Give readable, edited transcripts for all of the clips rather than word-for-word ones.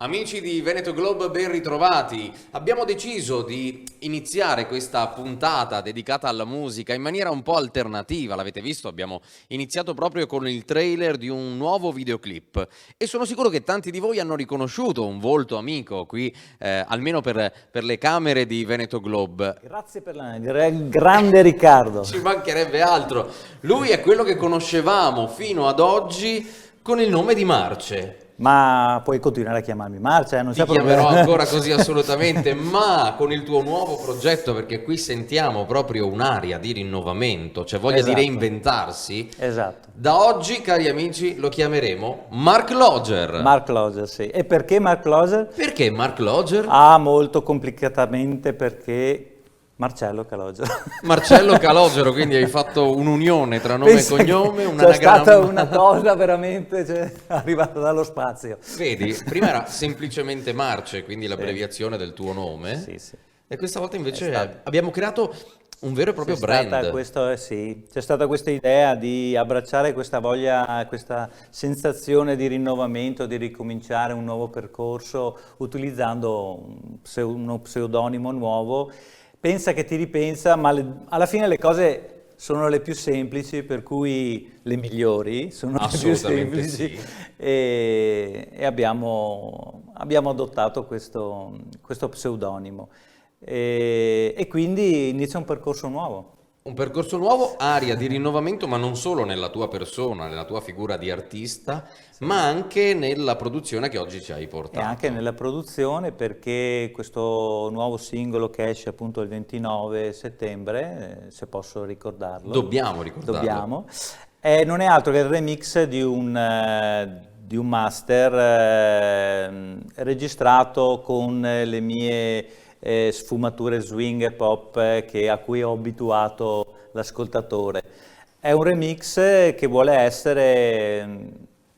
Amici di Veneto Globe, ben ritrovati. Abbiamo deciso di iniziare questa puntata dedicata alla musica in maniera un po' alternativa. L'avete visto? Abbiamo iniziato proprio con il trailer di un nuovo videoclip e sono sicuro che tanti di voi hanno riconosciuto un volto amico qui, almeno per le camere di Veneto Globe. Grazie per grande Riccardo. Ci mancherebbe altro. Lui è quello che conoscevamo fino ad oggi con il nome di Marce. Ma puoi continuare a chiamarmi Marcia, non c'è Ti problema. chiamerò ancora così assolutamente, ma con il tuo nuovo progetto, perché qui sentiamo proprio un'aria di rinnovamento, cioè voglia di reinventarsi. Esatto. Da oggi, cari amici, lo chiameremo Mark Loger. Mark Loger, sì. E perché Mark Loger? Perché Mark Loger? Molto complicatamente perché Marcello Calogero. Marcello Calogero, quindi hai fatto un'unione tra nome e cognome, un c'è anagramma. stata una cosa veramente arrivata dallo spazio. Vedi, prima era semplicemente Marce, quindi l'abbreviazione del tuo nome. Sì, sì. E questa volta invece abbiamo creato un vero e proprio brand. C'è stata questa idea di abbracciare questa voglia, questa sensazione di rinnovamento, di ricominciare un nuovo percorso utilizzando uno pseudonimo nuovo. Pensa che ti ripensa, ma alla fine le cose sono le più semplici, per cui le migliori sono le più semplici. Sì. E abbiamo adottato questo pseudonimo e quindi inizia un percorso nuovo. Un percorso nuovo, aria di rinnovamento, ma non solo nella tua persona, nella tua figura di artista, ma anche nella produzione che oggi ci hai portato. E anche nella produzione, perché questo nuovo singolo che esce appunto il 29 settembre, se posso ricordarlo. Dobbiamo ricordarlo. Dobbiamo. Non è altro che il remix di un master registrato con le mie sfumature swing e pop a cui ho abituato l'ascoltatore. È un remix che vuole essere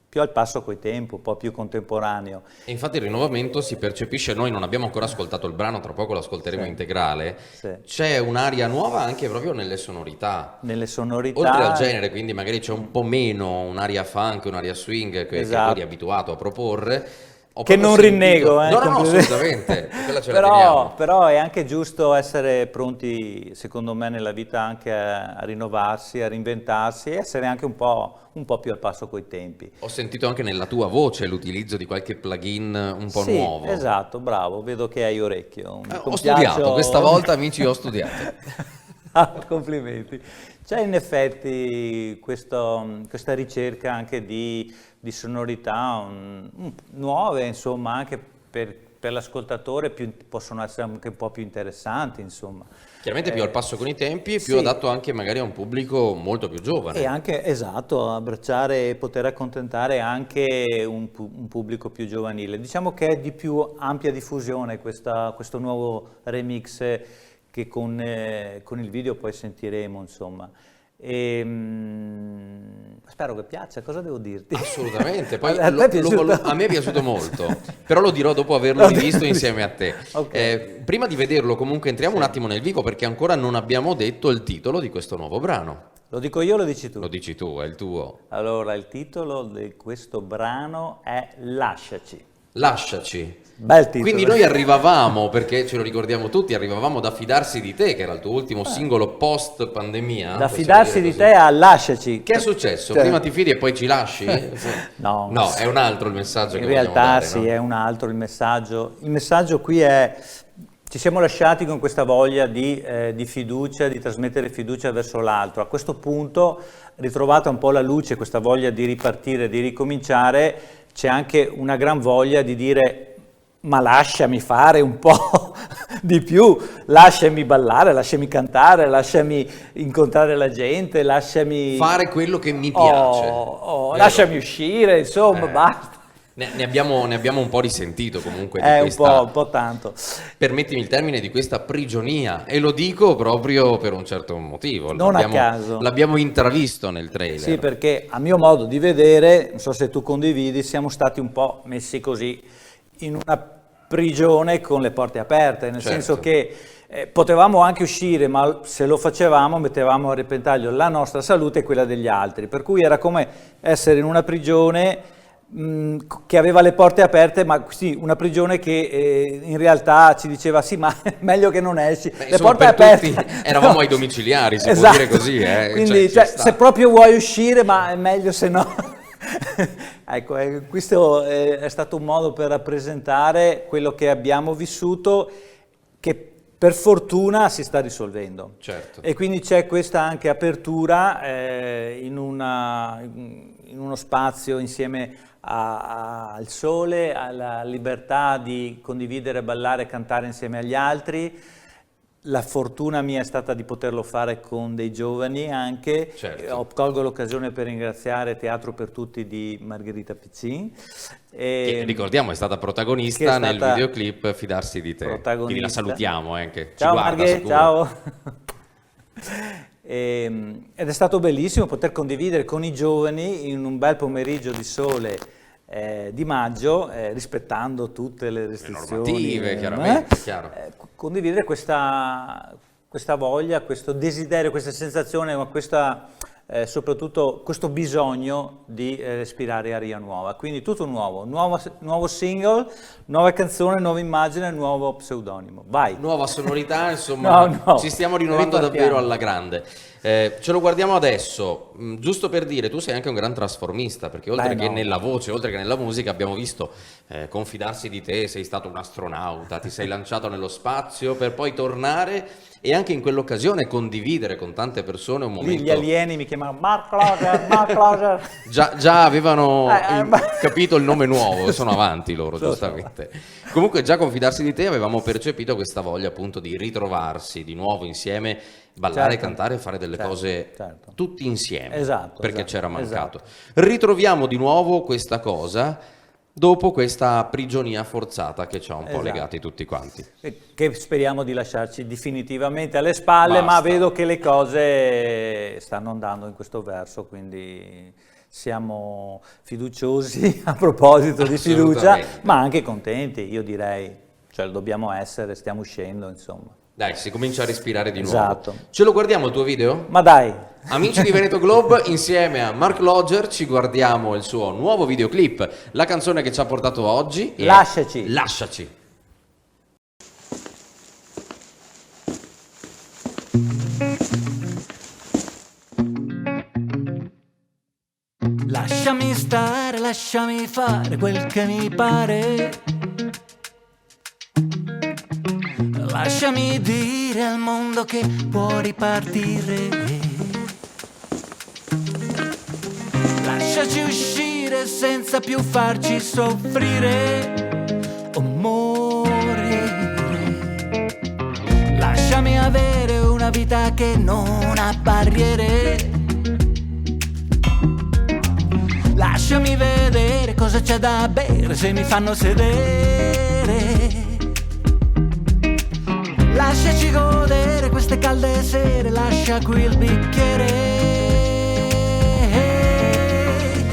più al passo coi tempi, un po' più contemporaneo. E infatti il rinnovamento si percepisce, noi non abbiamo ancora ascoltato il brano, tra poco lo ascolteremo integrale, c'è un'aria nuova anche proprio nelle sonorità. Nelle sonorità. Oltre al genere, quindi magari c'è un po' meno un'aria funk, un'aria swing che tu eri abituato a proporre. Che non rinnego, no, assolutamente, quella ce la teniamo. Però è anche giusto essere pronti, secondo me, nella vita anche a rinnovarsi, a reinventarsi e essere anche un po' più al passo coi tempi. Ho sentito anche nella tua voce l'utilizzo di qualche plugin un po' nuovo. Esatto, bravo, vedo che hai orecchio. Ho studiato, questa volta amici ho studiato. Complimenti. C'è in effetti questa ricerca anche di sonorità nuove, insomma, anche per l'ascoltatore possono essere anche un po' più interessanti, insomma. Chiaramente più al passo con i tempi e più adatto anche magari a un pubblico molto più giovane. E anche, esatto, abbracciare e poter accontentare anche un pubblico più giovanile. Diciamo che è di più ampia diffusione questo nuovo remix che con il video poi sentiremo, insomma. Spero che piaccia, cosa devo dirti? Assolutamente, poi a me è piaciuto molto, però lo dirò dopo averlo rivisto insieme a te. Okay. Prima di vederlo comunque entriamo un attimo nel vivo, perché ancora non abbiamo detto il titolo di questo nuovo brano. Lo dico io o lo dici tu? Lo dici tu, è il tuo. Allora, il titolo di questo brano è Lasciaci. Lasciaci. Bel titolo. Quindi noi arrivavamo, perché ce lo ricordiamo tutti, arrivavamo da Fidarsi di te, che era il tuo ultimo singolo post pandemia. Da Fidarsi di te a Lasciaci. Che è successo? Prima ti fidi e poi ci lasci? No, è un altro il messaggio che vogliamo dare. In realtà sì, no? è un altro il messaggio. Il messaggio qui è: ci siamo lasciati con questa voglia di fiducia, di trasmettere fiducia verso l'altro. A questo punto, ritrovata un po' la luce, questa voglia di ripartire, di ricominciare, c'è anche una gran voglia di dire: ma lasciami fare un po' di più, lasciami ballare, lasciami cantare, lasciami incontrare la gente, lasciami fare quello che mi piace. Lasciami uscire, insomma, basta. Ne abbiamo un po' risentito comunque di questa, un po' tanto. Permettimi il termine, di questa prigionia, e lo dico proprio per un certo motivo. Non a caso. L'abbiamo intravisto nel trailer. Sì, perché a mio modo di vedere, non so se tu condividi, siamo stati un po' messi così in una prigione con le porte aperte, nel senso che potevamo anche uscire, ma se lo facevamo mettevamo a repentaglio la nostra salute e quella degli altri, per cui era come essere in una prigione che aveva le porte aperte, ma sì, una prigione che in realtà ci diceva sì, ma è meglio che non esci, Beh, le insomma, porte per aperte. tutti eravamo ai domiciliari, si può Esatto. dire così, Quindi cioè, ci sta. se proprio vuoi uscire, ma è meglio se no. Ecco, questo è stato un modo per rappresentare quello che abbiamo vissuto, che per fortuna si sta risolvendo. Certo. E quindi c'è questa anche apertura in uno spazio insieme al sole, alla libertà di condividere, ballare, cantare insieme agli altri. La fortuna mia è stata di poterlo fare con dei giovani anche. Certo. Colgo l'occasione per ringraziare Teatro per Tutti di Margherita Piccin. Che ricordiamo è stata protagonista nel videoclip Fidarsi di te. Quindi la salutiamo anche. Ciao Marghe, ciao. Ed è stato bellissimo poter condividere con i giovani in un bel pomeriggio di sole di maggio, rispettando tutte le restrizioni, normative, chiaramente, chiaro. Condividere questa voglia, questo desiderio, questa sensazione, ma soprattutto questo bisogno di respirare aria nuova. Quindi tutto nuovo singolo, nuova canzone, nuova immagine, nuovo pseudonimo. Vai! Nuova sonorità, insomma, ci stiamo rinnovando davvero alla grande. Ce lo guardiamo adesso, giusto per dire, tu sei anche un gran trasformista, perché oltre che nella voce, oltre che nella musica, abbiamo visto Confidarsi di te, sei stato un astronauta, ti sei lanciato nello spazio per poi tornare e anche in quell'occasione condividere con tante persone un momento... Gli alieni mi chiamavano Mark Closer. Già avevano capito il nome nuovo, sono avanti loro, giustamente. Comunque già Confidarsi di te avevamo percepito questa voglia appunto di ritrovarsi di nuovo insieme, ballare, cantare e fare delle cose tutti insieme, perché c'era mancato. Ritroviamo di nuovo questa cosa dopo questa prigionia forzata che ci ha un po' legati tutti quanti. Che speriamo di lasciarci definitivamente alle spalle, ma vedo che le cose stanno andando in questo verso, quindi siamo fiduciosi a proposito di fiducia, ma anche contenti, io direi, cioè lo dobbiamo essere, stiamo uscendo, insomma. Dai, si comincia a respirare di nuovo. Esatto. Ce lo guardiamo il tuo video? Ma dai! Amici di Veneto Globe, insieme a Mark Loger ci guardiamo il suo nuovo videoclip. La canzone che ci ha portato oggi è Lasciaci. Lasciaci. Lasciami stare, lasciami fare quel che mi pare. Lasciami dire al mondo che può ripartire. Lasciaci uscire senza più farci soffrire o morire. Lasciami avere una vita che non ha barriere. Lasciami vedere cosa c'è da bere se mi fanno sedere. Lasciaci godere queste calde sere, lascia qui il bicchiere.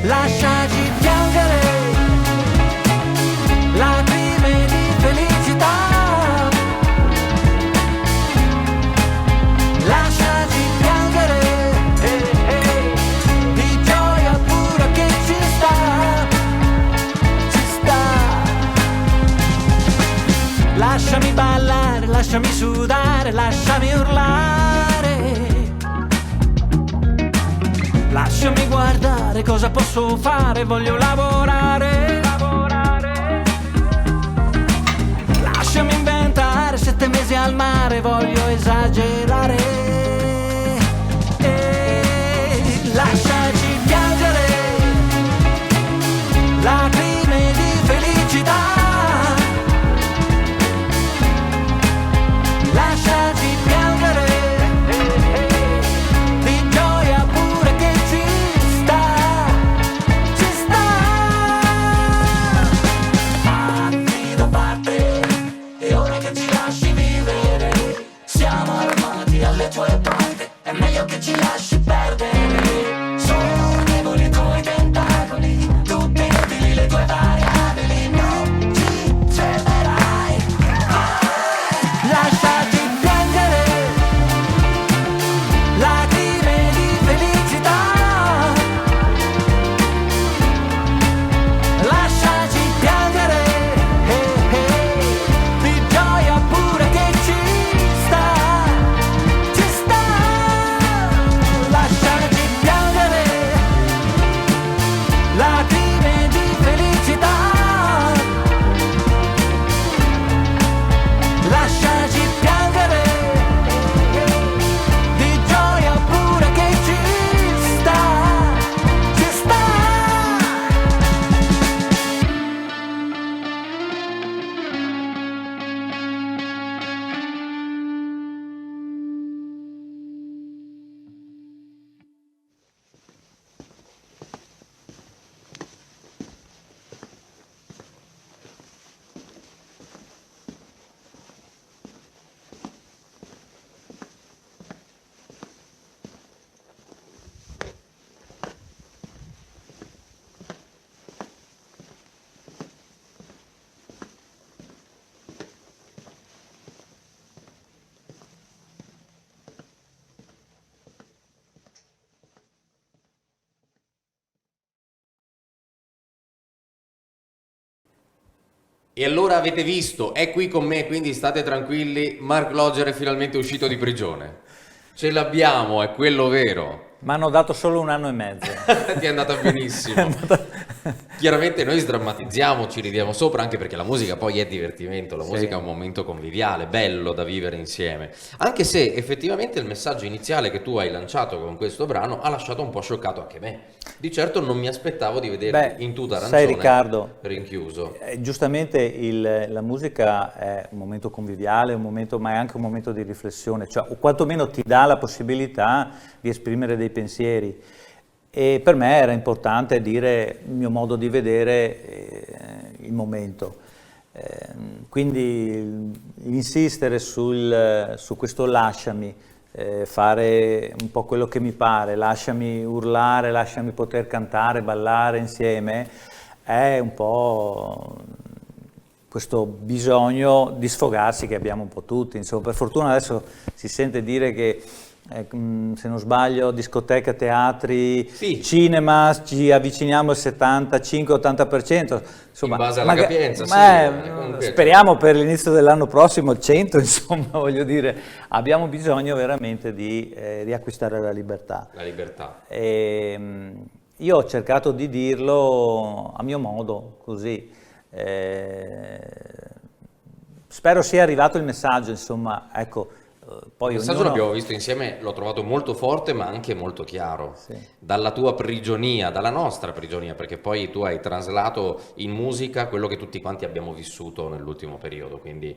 Lasciaci piangere lacrime di felicità. Lasciaci piangere di gioia pura che ci sta. Lasciami ballare, lasciami sudare, lasciami urlare. Lasciami guardare cosa posso fare, voglio lavorare. Lasciami inventare 7 mesi al mare, voglio esagerare. Lasciaci piangere lacrime di felicità. Lasciaci piangere di gioia pure che ci sta. Anni da parte e ora che ci lasci vivere, siamo armati alle E allora avete visto, è qui con me, quindi state tranquilli, Mark Logger è finalmente uscito di prigione. Ce l'abbiamo, è quello vero. Mi hanno dato solo 1 anno e mezzo. Ti è andata benissimo. Chiaramente noi sdrammatizziamo, ci ridiamo sopra, anche perché la musica poi è divertimento, la musica è un momento conviviale, bello da vivere insieme. Anche se effettivamente il messaggio iniziale che tu hai lanciato con questo brano ha lasciato un po' scioccato anche me. Di certo non mi aspettavo di vederti in tuta arancione, sai Riccardo, rinchiuso. Giustamente la musica è un momento conviviale, ma è anche un momento di riflessione, cioè, o quantomeno ti dà la possibilità di esprimere dei pensieri. E per me era importante dire il mio modo di vedere il momento. Quindi insistere su questo lasciami, fare un po' quello che mi pare, lasciami urlare, lasciami poter cantare, ballare insieme, è un po' questo bisogno di sfogarsi che abbiamo un po' tutti. Insomma, per fortuna adesso si sente dire che se non sbaglio, discoteche, teatri, cinema, ci avviciniamo al 75-80%. Insomma, in base alla capienza, speriamo per l'inizio dell'anno prossimo il 100%, insomma, voglio dire, abbiamo bisogno veramente di riacquistare la libertà. La libertà. Io ho cercato di dirlo a mio modo, così. Spero sia arrivato il messaggio, insomma, ecco. Poi il messaggio l'abbiamo visto insieme, l'ho trovato molto forte ma anche molto chiaro, dalla tua prigionia, dalla nostra prigionia, perché poi tu hai traslato in musica quello che tutti quanti abbiamo vissuto nell'ultimo periodo, quindi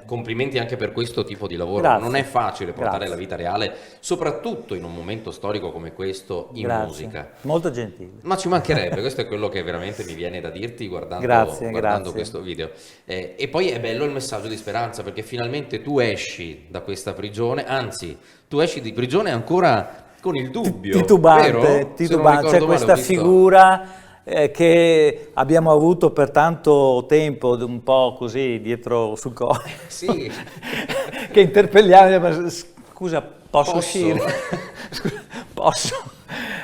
complimenti anche per questo tipo di lavoro. Grazie. Non è facile portare la vita reale, soprattutto in un momento storico come questo, in musica. Molto gentile. Ma ci mancherebbe, questo è quello che veramente mi viene da dirti guardando questo video. E poi è bello il messaggio di speranza, perché finalmente tu esci da questa prigione, anzi tu esci di prigione ancora con il dubbio, titubante, c'è questa figura che abbiamo avuto per tanto tempo, un po' così dietro sul collo, che interpelliamo, scusa, posso uscire? Scusa, posso?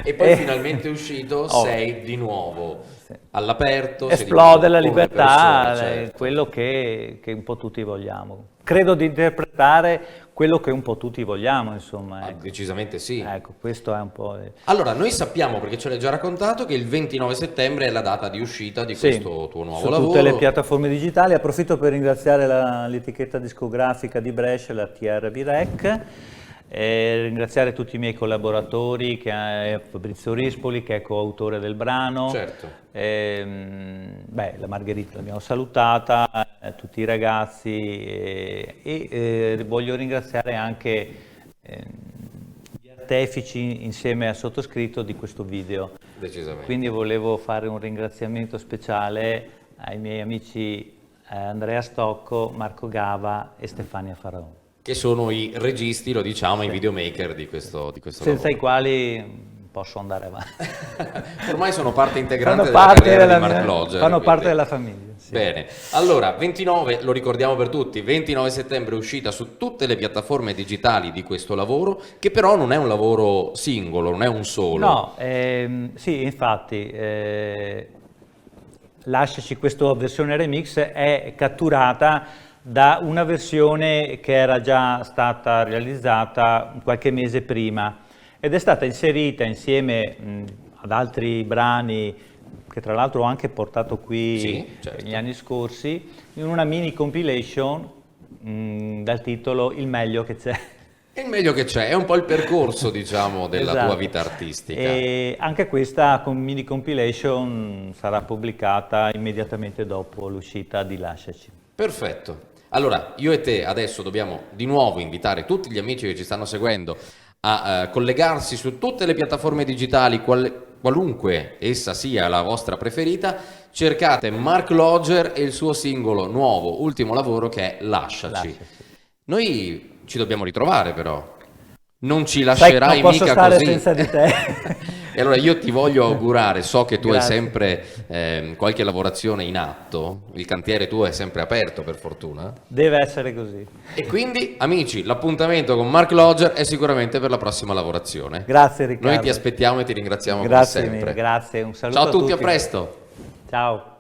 E poi finalmente uscito sei di nuovo all'aperto, esplode la libertà, persona, quello che un po' tutti vogliamo. Credo di interpretare quello che un po' tutti vogliamo, insomma. Ecco. Decisamente sì. Ecco, questo è un po'... Allora, noi sappiamo, perché ce l'hai già raccontato, che il 29 settembre è la data di uscita di questo tuo nuovo lavoro. Su tutte le piattaforme digitali. Approfitto per ringraziare l'etichetta discografica di Brescia, la TRB Rec, e ringraziare tutti i miei collaboratori, che è Fabrizio Rispoli, che è coautore del brano. Certo. La Margherita l'abbiamo salutata, tutti i ragazzi, e voglio ringraziare anche gli artefici insieme al sottoscritto di questo video. Decisamente. Quindi volevo fare un ringraziamento speciale ai miei amici Andrea Stocco, Marco Gava e Stefania Faraon, che sono i registi, lo diciamo, i videomaker di questo senza lavoro. I quali posso andare avanti. Ormai sono parte integrante della carriera di Mark Logger. Fanno parte della famiglia. Sì. Bene, allora 29, lo ricordiamo per tutti, 29 settembre uscita su tutte le piattaforme digitali di questo lavoro, che però non è un lavoro singolo, non è un solo. No, sì, infatti, Lasciaci, questa versione remix è catturata da una versione che era già stata realizzata qualche mese prima ed è stata inserita insieme ad altri brani che tra l'altro ho anche portato qui negli anni scorsi, in una mini compilation dal titolo Il meglio che c'è. Il meglio che c'è, è un po' il percorso, diciamo, della tua vita artistica. E anche questa mini compilation sarà pubblicata immediatamente dopo l'uscita di Lasciaci. Perfetto. Allora, io e te adesso dobbiamo di nuovo invitare tutti gli amici che ci stanno seguendo a collegarsi su tutte le piattaforme digitali, qualunque essa sia la vostra preferita. Cercate Mark Logger e il suo singolo nuovo, ultimo lavoro, che è Lasciaci. Noi ci dobbiamo ritrovare, però non ci lascerai non mica posso stare così senza di te. E allora io ti voglio augurare, so che tu hai sempre qualche lavorazione in atto, il cantiere tuo è sempre aperto, per fortuna. Deve essere così. E quindi, amici, l'appuntamento con Mark Logger è sicuramente per la prossima lavorazione. Grazie Riccardo. Noi ti aspettiamo e ti ringraziamo grazie come sempre. Mille, grazie, un saluto Ciao a tutti, a presto. Ciao.